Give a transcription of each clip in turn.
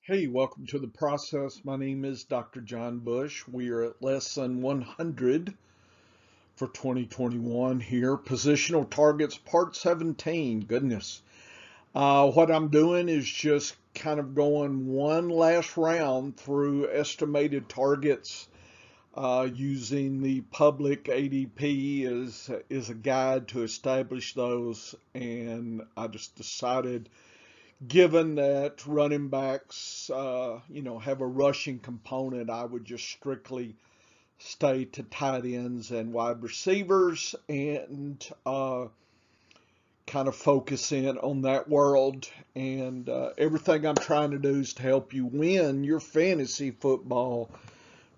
Hey, welcome to the process. My name is Dr. John Bush. We are at lesson 100 for 2021 here. Positional targets, part 17. Goodness. What I'm doing is just kind of going one last round through estimated targets using the public ADP as a guide to establish those. And I just decided given that running backs, have a rushing component, I would just strictly stay to tight ends and wide receivers and kind of focus in on that world. And everything I'm trying to do is to help you win your fantasy football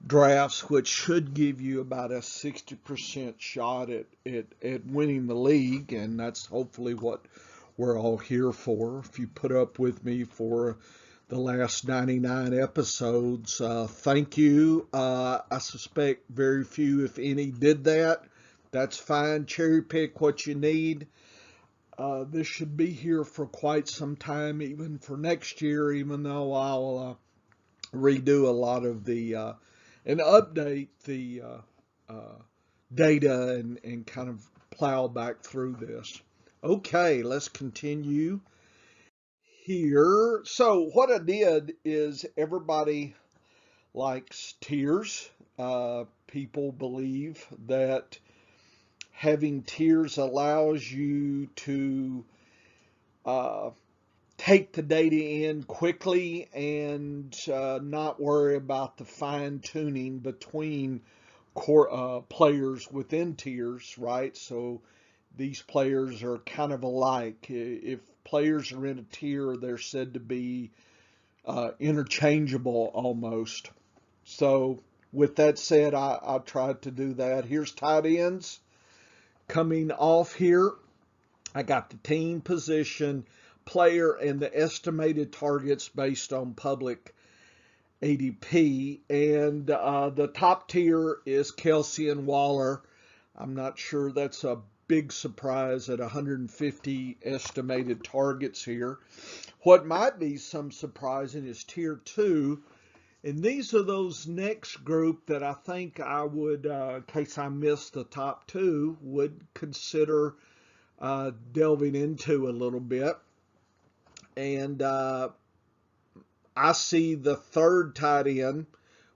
drafts, which should give you about a 60% shot at winning the league. And that's hopefully what we're all here for. If you put up with me for the last 99 episodes, thank you. I suspect very few, if any, did that. That's fine. Cherry pick what you need. This should be here for quite some time, even for next year, even though I'll redo a lot of the and update the data and kind of plow back through this. Okay, let's continue here. So what I did is everybody likes tiers. People believe that having tiers allows you to uh, take the data in quickly and not worry about the fine tuning between players within tiers, right? So these players are kind of alike. If players are in a tier, they're said to be interchangeable almost. So with that said, I tried to do that. Here's tight ends coming off here. I got the team, position, player, and the estimated targets based on public ADP. And the top tier is Kelsey and Waller. I'm not sure that's a big surprise at 150 estimated targets here. What might be some surprising is tier two. And these are those next group that I think I would, in case I missed the top two, would consider delving into a little bit. And I see the third tight end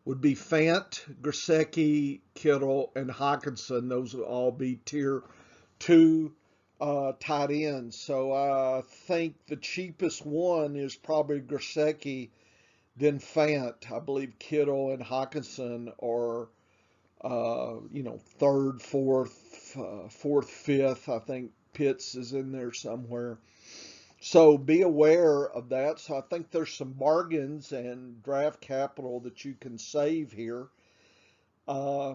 would be Fant, Grosecki, Kittle, and Hawkinson. Those would all be tier two tight ends. So I think the cheapest one is probably Grosecki, then Fant. I believe Kittle and Hawkinson are, third, fourth, fifth. I think Pitts is in there somewhere. So be aware of that. So I think there's some bargains and draft capital that you can save here. Uh,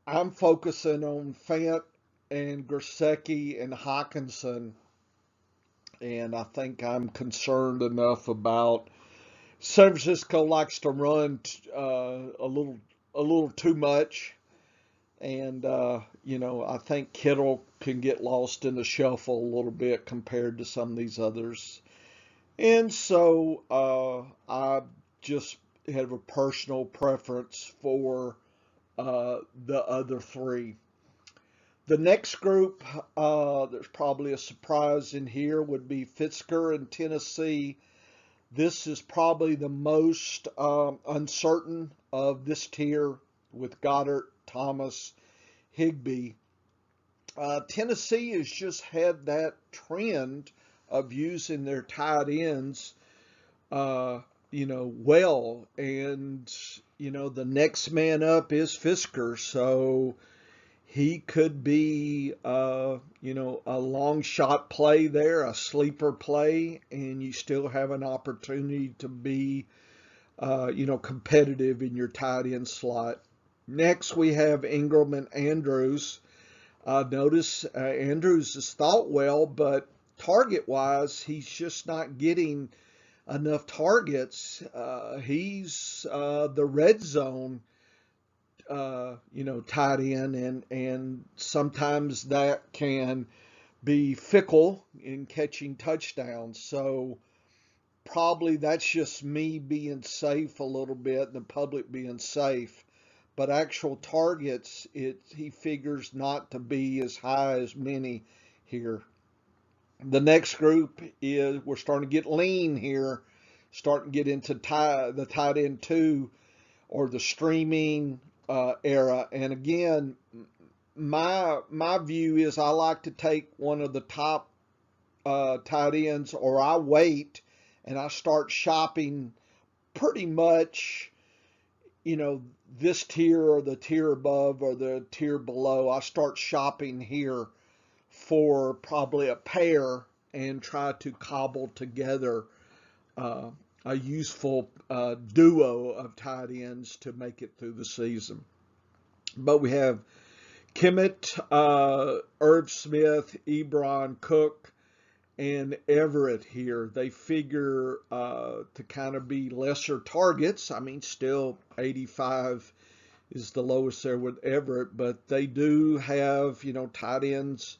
I'm focusing on Fant and Grosecki and Hawkinson, and I think I'm concerned enough about San Francisco likes to run a little too much, and I think Kittle can get lost in the shuffle a little bit compared to some of these others. And so I just have a personal preference for the other three. The next group, there's probably a surprise in here, would be Fitzker in Tennessee. This is probably the most uncertain of this tier with Goddard, Thomas, Higbee. Tennessee has just had that trend of using their tight ends, well. And, the next man up is Fisker. So he could be, a long shot play there, a sleeper play, and you still have an opportunity to be, competitive in your tight end slot. Next, we have Ingram and Andrews. Notice Andrews is thought well, but target wise, he's just not getting enough targets. He's the red zone, tied in, and sometimes that can be fickle in catching touchdowns. So probably that's just me being safe a little bit and the public being safe. But actual targets, he figures not to be as high as many here. The next group is we're starting to get lean here, starting to get into the tight end two or the streaming era. And again, my view is I like to take one of the top tight ends, or I wait and I start shopping pretty much, this tier or the tier above or the tier below. I start shopping here for probably a pair and try to cobble together uh, a useful duo of tight ends to make it through the season. But we have Kimmett, Irv Smith, Ebron, Cook, and Everett here. They figure to kind of be lesser targets. I mean, still 85 is the lowest there with Everett, but they do have, tight ends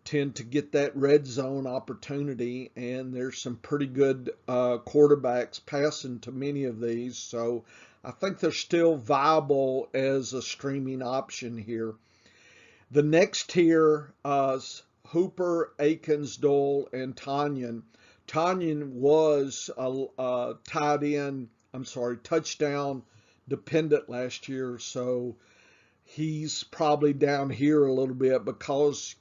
tend to get that red zone opportunity, and there's some pretty good quarterbacks passing to many of these. So I think they're still viable as a streaming option here. The next tier is Hooper, Akins, Dole, and Tanyan. Tanyan was a tight end, touchdown dependent last year, so he's probably down here a little bit because,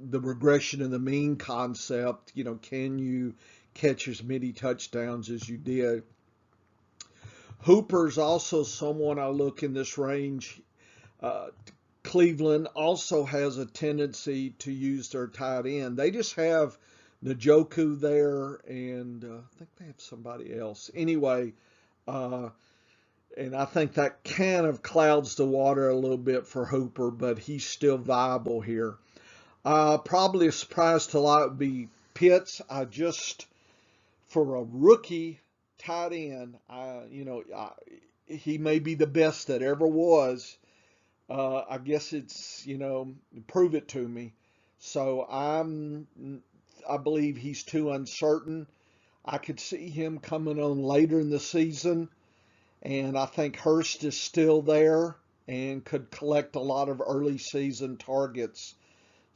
the regression in the mean concept, can you catch as many touchdowns as you did? Hooper's also someone I look in this range. Cleveland also has a tendency to use their tight end. They just have Njoku there, and I think they have somebody else. Anyway, and I think that kind of clouds the water a little bit for Hooper, but he's still viable here. Probably a surprise to a lot would be Pitts. For a rookie tight end, he may be the best that ever was. I guess it's, prove it to me. So I believe he's too uncertain. I could see him coming on later in the season, and I think Hurst is still there and could collect a lot of early season targets.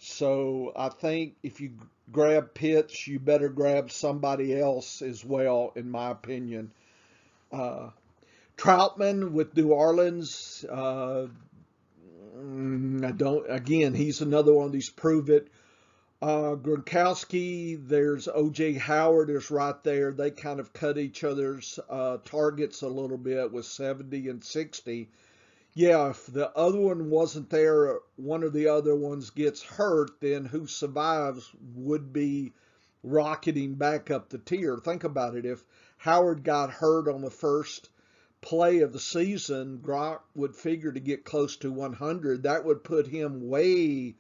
So I think if you grab Pitts, you better grab somebody else as well, in my opinion. Troutman with New Orleans, he's another one of these prove it. Gronkowski, there's O.J. Howard is right there. They kind of cut each other's targets a little bit with 70 and 60. Yeah, if the other one wasn't there, one of the other ones gets hurt, then who survives would be rocketing back up the tier. Think about it. If Howard got hurt on the first play of the season, Gronk would figure to get close to 100. That would put him way,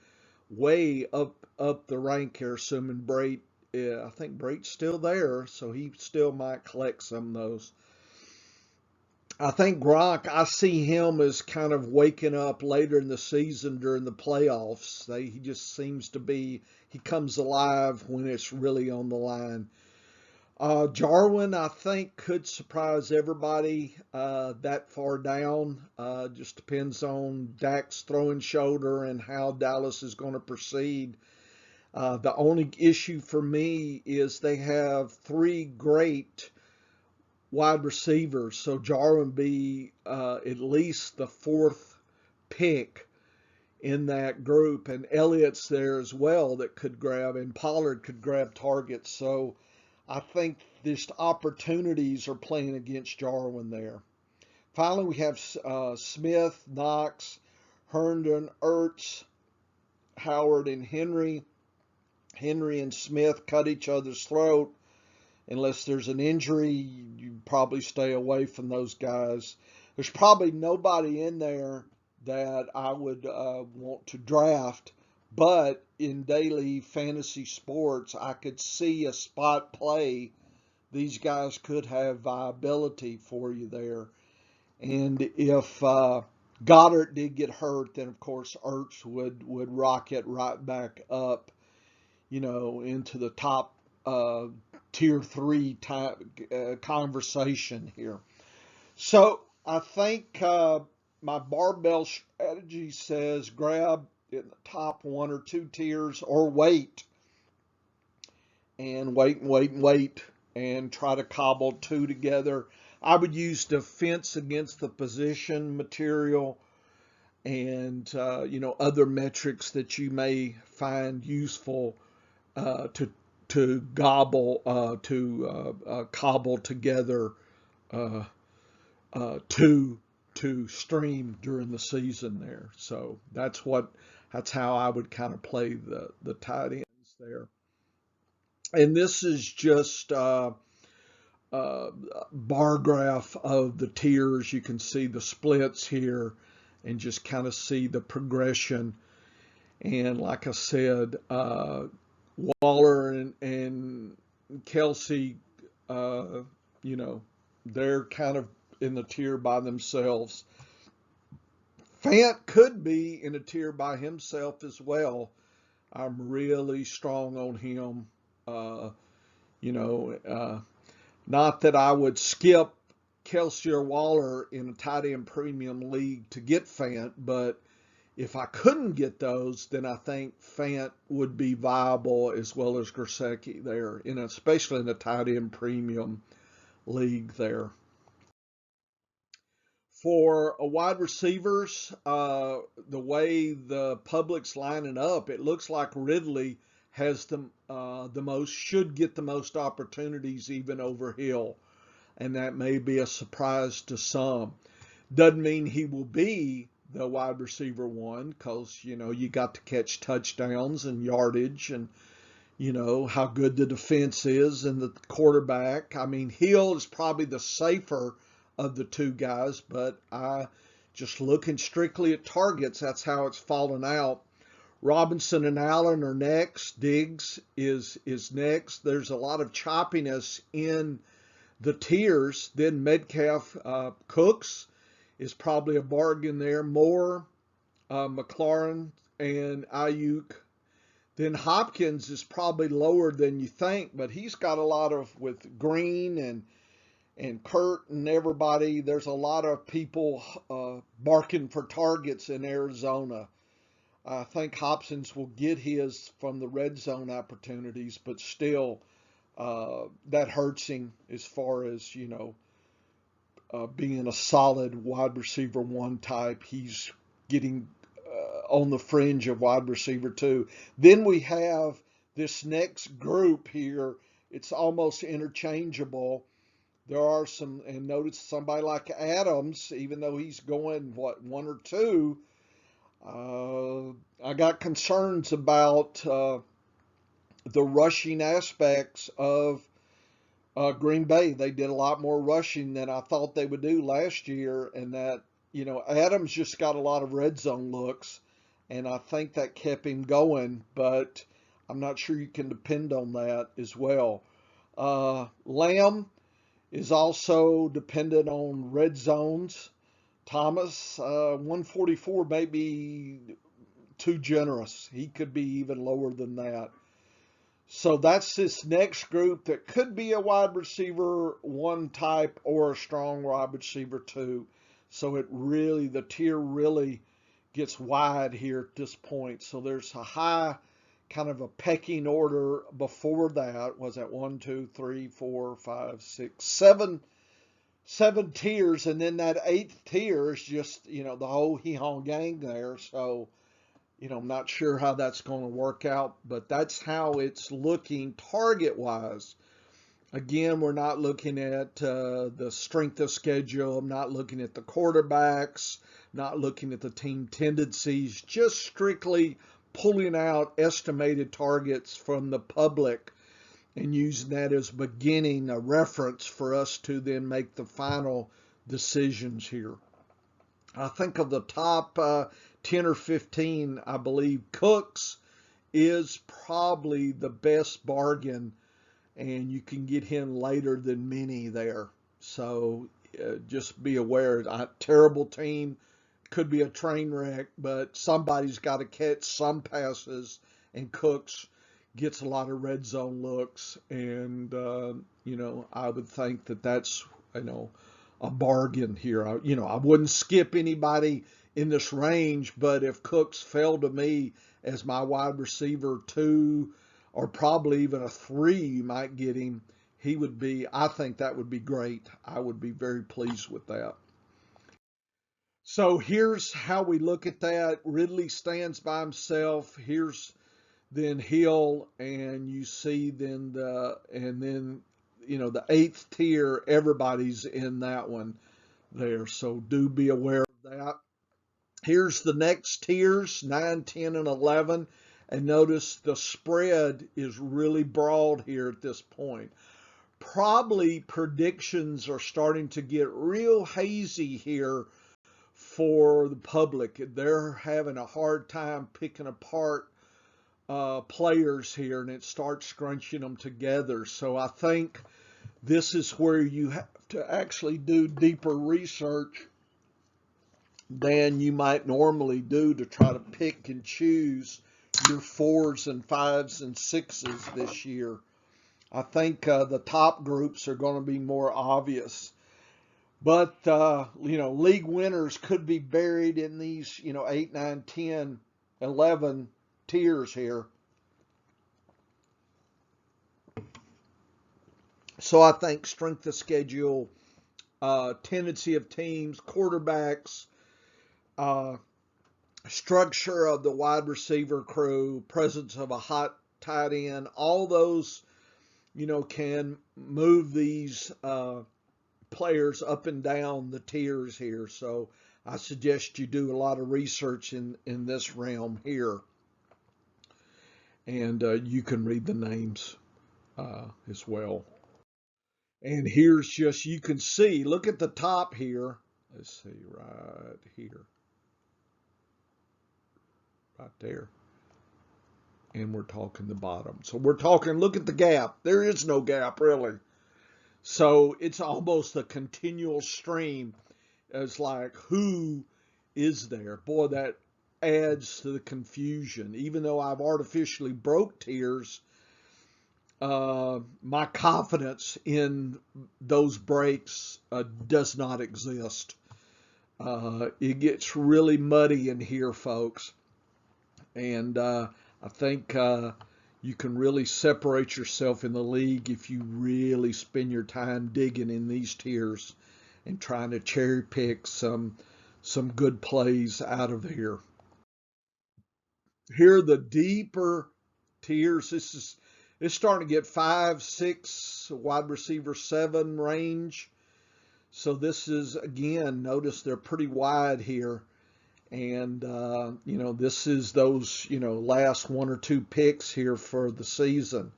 way up the rank here, assuming Brate, I think Brate's still there, so he still might collect some of those. I think Gronk, I see him as kind of waking up later in the season during the playoffs. He just seems to be, he comes alive when it's really on the line. Jarwin, I think, could surprise everybody that far down. Just depends on Dak's throwing shoulder and how Dallas is going to proceed. The only issue for me is they have three great wide receivers, so Jarwin be at least the fourth pick in that group, and Elliott's there as well that could grab, and Pollard could grab targets. So I think just opportunities are playing against Jarwin there. Finally, we have Smith, Knox, Herndon, Ertz, Howard, and Henry. Henry and Smith cut each other's throat. Unless there's an injury, you probably stay away from those guys. There's probably nobody in there that I would want to draft, but in daily fantasy sports, I could see a spot play. These guys could have viability for you there. And if Goddard did get hurt, then of course Ertz would rocket right back up, into the top tier 3 type conversation here. So I think my barbell strategy says grab in the top 1 or 2 tiers, or wait and wait and wait and wait and try to cobble two together. I would use defense against the position material and other metrics that you may find useful to cobble together uh, to stream during the season there. So that's how I would kind of play the tight ends there. And this is just uh, bar graph of the tiers. You can see the splits here and just kind of see the progression. And like I said, Waller and Kelsey, uh, you know, they're kind of in the tier by themselves. Fant could be in a tier by himself as well. I'm really strong on him. Uh, you know, not that I would skip Kelsey or Waller in a tight end premium league to get Fant, but if I couldn't get those, then I think Fant would be viable as well as Gesicki there, especially in the tight end premium league there. For a wide receivers, the way the public's lining up, it looks like Ridley has the most, should get the most opportunities even over Hill, and that may be a surprise to some. Doesn't mean he will be the wide receiver one, because you got to catch touchdowns and yardage, and how good the defense is and the quarterback. I mean, Hill is probably the safer of the two guys, but I just looking strictly at targets, that's how it's fallen out. Robinson and Allen are next. Diggs is next. There's a lot of choppiness in the tiers. Then Metcalf, Cooks is probably a bargain there. Moore, McLaurin, and Ayuk. Then Hopkins is probably lower than you think, but he's got a lot of, with Green and Kurt and everybody, there's a lot of people barking for targets in Arizona. I think Hopkins will get his from the red zone opportunities, but still, that hurts him as far as, being a solid wide receiver one type. He's getting on the fringe of wide receiver two. Then we have this next group here. It's almost interchangeable. There are some, and notice somebody like Adams, even though he's going, what, 1 or 2, I got concerns about the rushing aspects of Green Bay. They did a lot more rushing than I thought they would do last year, and that, Adams just got a lot of red zone looks, and I think that kept him going, but I'm not sure you can depend on that as well. Lamb is also dependent on red zones. Thomas, 144 may be too generous. He could be even lower than that. So that's this next group that could be a wide receiver one type or a strong wide receiver two. So the tier really gets wide here at this point. So there's a high kind of a pecking order before that. Was that 1, 2, 3, 4, 5, 6, 7 tiers, and then that 8th tier is just the whole hee-haw gang there. So I'm not sure how that's going to work out, but that's how it's looking target-wise. Again, we're not looking at the strength of schedule. I'm not looking at the quarterbacks, not looking at the team tendencies, just strictly pulling out estimated targets from the public and using that as beginning a reference for us to then make the final decisions here. I think of the top 10 or 15, I believe Cooks is probably the best bargain, and you can get him later than many there. So just be aware. Terrible team, could be a train wreck, but somebody's got to catch some passes, and Cooks gets a lot of red zone looks, and I would think that that's a bargain here. I wouldn't skip anybody in this range, but if Cooks fell to me as my wide receiver 2, or probably even a 3, you might get him. I think that would be great. I would be very pleased with that. So here's how we look at that. Ridley stands by himself. Here's then Hill, and you see then the 8th tier, everybody's in that one there. So do be aware of that. Here's the next tiers, 9, 10, and 11. And notice the spread is really broad here at this point. Probably predictions are starting to get real hazy here for the public. They're having a hard time picking apart players here, and it starts scrunching them together. So I think this is where you have to actually do deeper research than you might normally do to try to pick and choose your 4s and 5s and 6s this year. I think the top groups are going to be more obvious. But, league winners could be buried in these, 8, 9, 10, 11 tiers here. So I think strength of schedule, tendency of teams, quarterbacks, structure of the wide receiver crew, presence of a hot tight end, all those, can move these players up and down the tiers here. So I suggest you do a lot of research in this realm here. And you can read the names as well. And here's just, you can see, look at the top here. Let's see, right here. Right there. And we're talking the bottom. So we're talking, look at the gap. There is no gap, really. So it's almost a continual stream. It's like, who is there? Boy, that adds to the confusion. Even though I've artificially broke tiers, my confidence in those breaks does not exist. It gets really muddy in here, folks. And I think you can really separate yourself in the league if you really spend your time digging in these tiers and trying to cherry pick some good plays out of here. Here are the deeper tiers. It's starting to get 5, 6, wide receiver 7 range. So this is, again, notice they're pretty wide here. And, this is those, last 1 or 2 picks here for the season.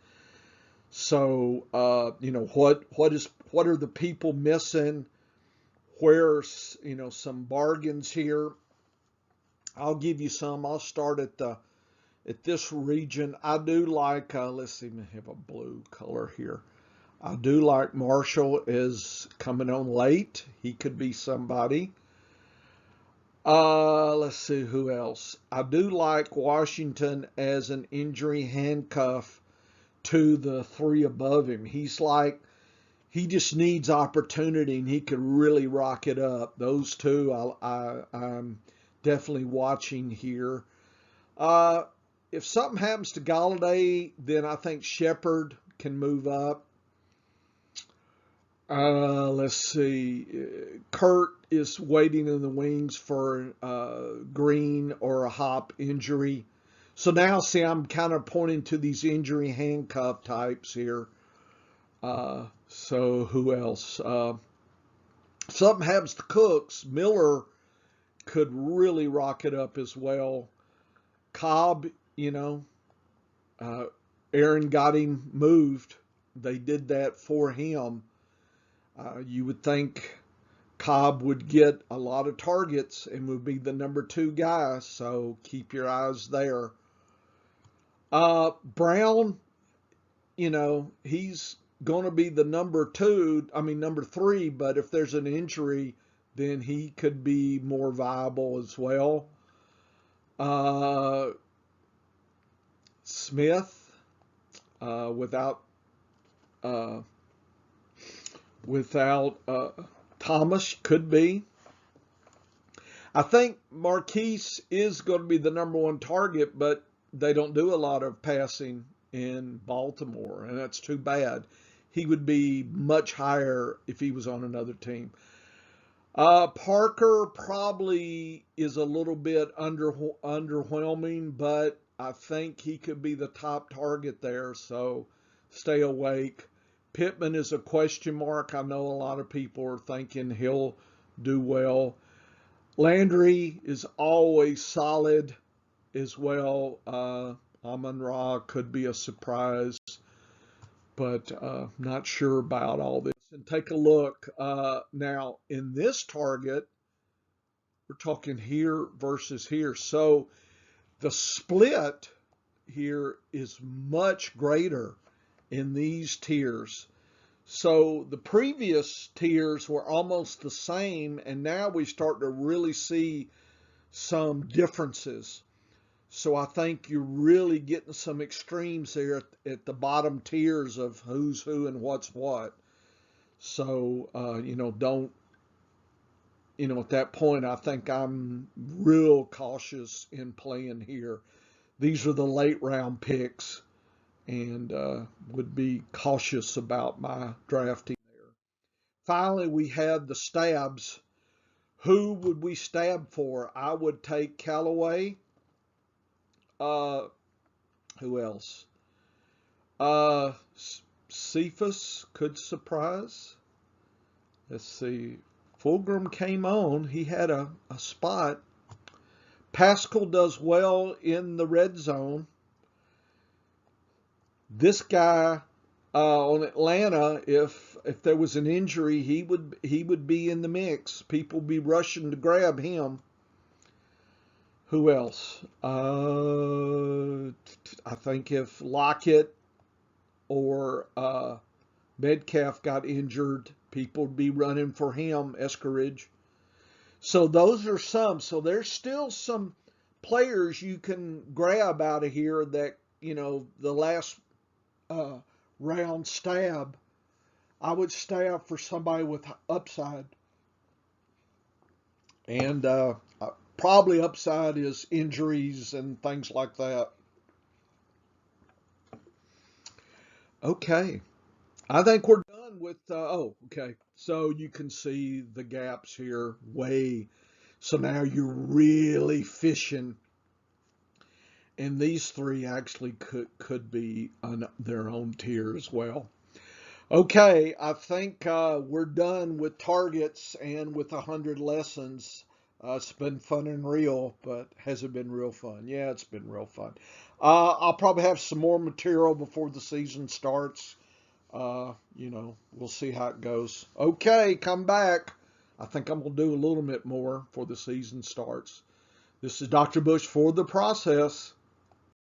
So, what are the people missing? Where's, some bargains here? I'll give you some. I'll start at this region. I do like, let's see, I have a blue color here. I do like Marshall is coming on late. He could be somebody. Let's see who else. I do like Washington as an injury handcuff to the 3 above him. He's like, he just needs opportunity and he could really rock it up. Those 2 I'm definitely watching here. If something happens to Galladay, then I think Shepard can move up. Let's see. Kurt is waiting in the wings for Green or a Hop injury. So now, see, I'm kind of pointing to these injury handcuff types here. So who else? Something happens to Cooks. Miller could really rock it up as well. Cobb, Aaron got him moved. They did that for him. You would think Cobb would get a lot of targets and would be the number 2 guy, so keep your eyes there. Brown, he's going to be the number 3, but if there's an injury, then he could be more viable as well. Smith, without uh, Thomas, could be. I think Marquise is going to be the number one target, but they don't do a lot of passing in Baltimore, and that's too bad. He would be much higher if he was on another team. Parker probably is a little bit underwhelming, but I think he could be the top target there, so stay awake. Pittman is a question mark. I know a lot of people are thinking he'll do well. Landry is always solid as well. Amon-Ra could be a surprise, but not sure about all this. And take a look now in this target, we're talking here versus here. So the split here is much greater in these tiers. So the previous tiers were almost the same, and now we start to really see some differences. So I think you're really getting some extremes there at the bottom tiers of who's who and what's what. So, don't, at that point, I think I'm real cautious in playing here. These are the late round picks, and would be cautious about my drafting there. Finally, we have the stabs. Who would we stab for? I would take Callaway. Uh, who else? Uh, Cephas could surprise. Let's see. Fulgham came on. He had a spot. Pascal does well in the red zone. This guy on Atlanta, if there was an injury, he would be in the mix. People be rushing to grab him. Who else? I think if Lockett or Metcalf got injured, people would be running for him, Escaridge. So those are some. So there's still some players you can grab out of here that, the last round stab, I would stab for somebody with upside. And probably upside is injuries and things like that. Okay. I think we're done with, okay. So you can see the gaps here way. So now you're really fishing. And these three actually could be on their own tier as well. Okay, I think we're done with targets and with 100 lessons. It's been fun and real, but has it been real fun? Yeah, it's been real fun. I'll probably have some more material before the season starts. We'll see how it goes. Okay, come back. I think I'm going to do a little bit more before the season starts. This is Dr. Bush for the process.